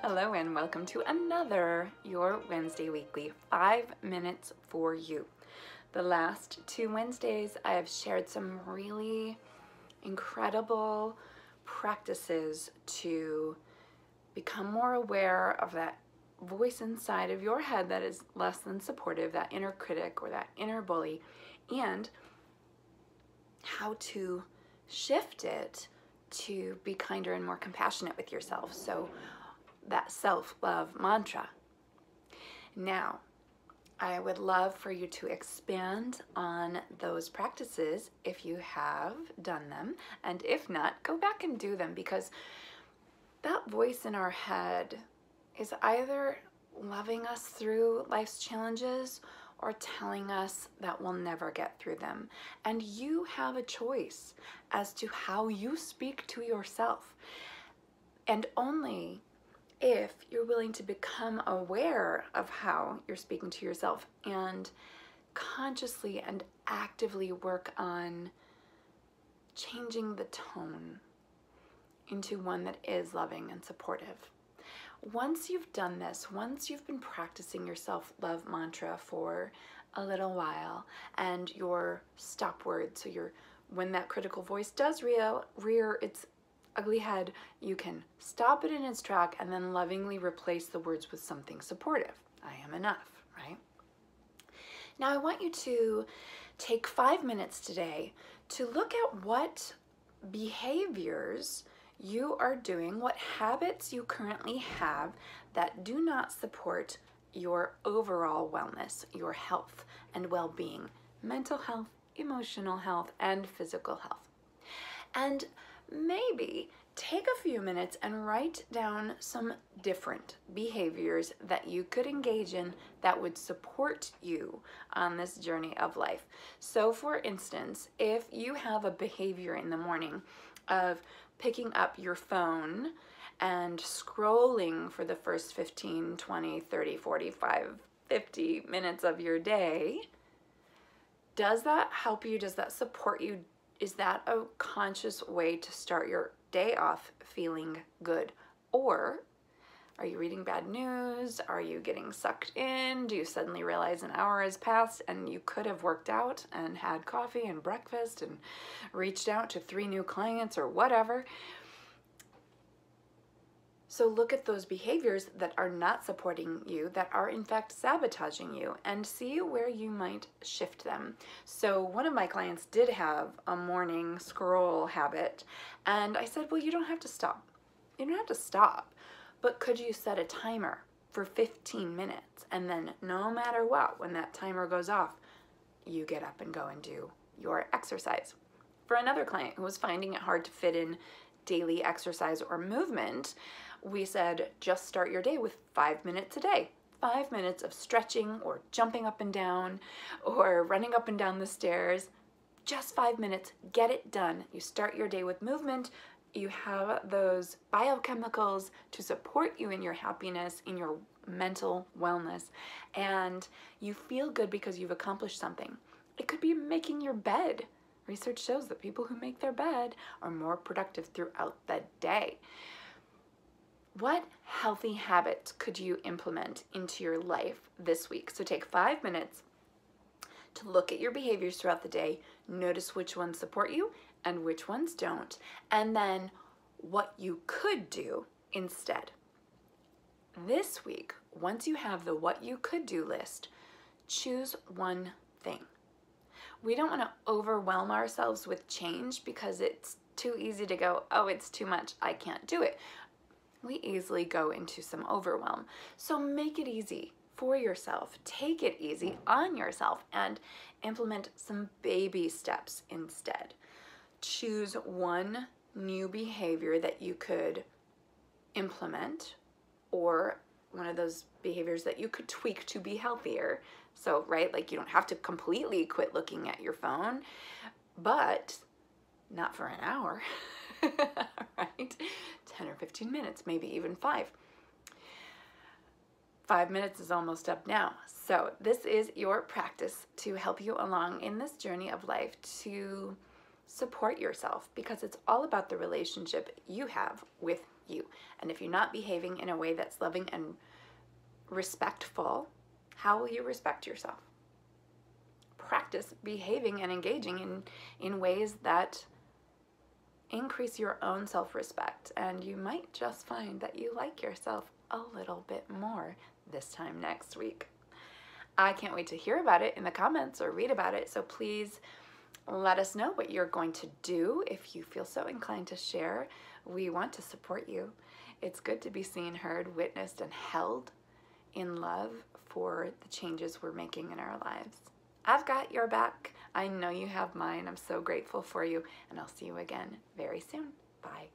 Hello and welcome to another Your Wednesday Weekly 5 Minutes for You. The last 2 Wednesdays I have shared some really incredible practices to become more aware of that voice inside of your head that is less than supportive, that inner critic or that inner bully, and how to shift it to be kinder and more compassionate with yourself. So that self-love mantra. Now, I would love for you to expand on those practices if you have done them, and if not, go back and do them, because that voice in our head is either loving us through life's challenges or telling us that we'll never get through them. And you have a choice as to how you speak to yourself. And only if you're willing to become aware of how you're speaking to yourself and consciously and actively work on changing the tone into one that is loving and supportive. Once you've done this, once you've been practicing your self-love mantra for a little while, and your stop word, so when that critical voice does rear its ugly head, you can stop it in its track and then lovingly replace the words with something supportive. I am enough, right? Now I want you to take 5 minutes today to look at what behaviors you are doing, what habits you currently have that do not support your overall wellness, your health and well-being, mental health, emotional health, and physical health. And maybe take a few minutes and write down some different behaviors that you could engage in that would support you on this journey of life. So for instance, if you have a behavior in the morning of picking up your phone and scrolling for the first 15, 20, 30, 45, 50 minutes of your day, does that help you? Does that support you? Is that a conscious way to start your day off feeling good? Or are you reading bad news? Are you getting sucked in? Do you suddenly realize an hour has passed and you could have worked out and had coffee and breakfast and reached out to 3 new clients or whatever? So look at those behaviors that are not supporting you, that are in fact sabotaging you, and see where you might shift them. So one of my clients did have a morning scroll habit, and I said, well, you don't have to stop. You don't have to stop, but could you set a timer for 15 minutes? And then no matter what, when that timer goes off, you get up and go and do your exercise. For another client who was finding it hard to fit in daily exercise or movement, we said, just start your day with 5 minutes a day. 5 minutes of stretching or jumping up and down or running up and down the stairs. Just 5 minutes, get it done. You start your day with movement. You have those biochemicals to support you in your happiness, in your mental wellness, and you feel good because you've accomplished something. It could be making your bed. Research shows that people who make their bed are more productive throughout the day. What healthy habits could you implement into your life this week? So take 5 minutes to look at your behaviors throughout the day, notice which ones support you and which ones don't, and then what you could do instead. This week, once you have the what you could do list, choose one thing. We don't want to overwhelm ourselves with change because it's too easy to go, oh, it's too much, I can't do it. We easily go into some overwhelm. So make it easy for yourself. Take it easy on yourself and implement some baby steps instead. Choose one new behavior that you could implement, or one of those behaviors that you could tweak to be healthier. So, right, like you don't have to completely quit looking at your phone, but not for an hour, right? 10 or 15 minutes, maybe even 5. 5 minutes is almost up now. So this is your practice to help you along in this journey of life, to support yourself, because it's all about the relationship you have with you. And if you're not behaving in a way that's loving and respectful, how will you respect yourself? Practice behaving and engaging in ways that increase your own self-respect, and you might just find that you like yourself a little bit more this time next week. I can't wait to hear about it in the comments or read about it, so please let us know what you're going to do if you feel so inclined to share. We want to support you. It's good to be seen, heard, witnessed, and held in love for the changes we're making in our lives. I've got your back. I know you have mine. I'm so grateful for you, and I'll see you again very soon. Bye.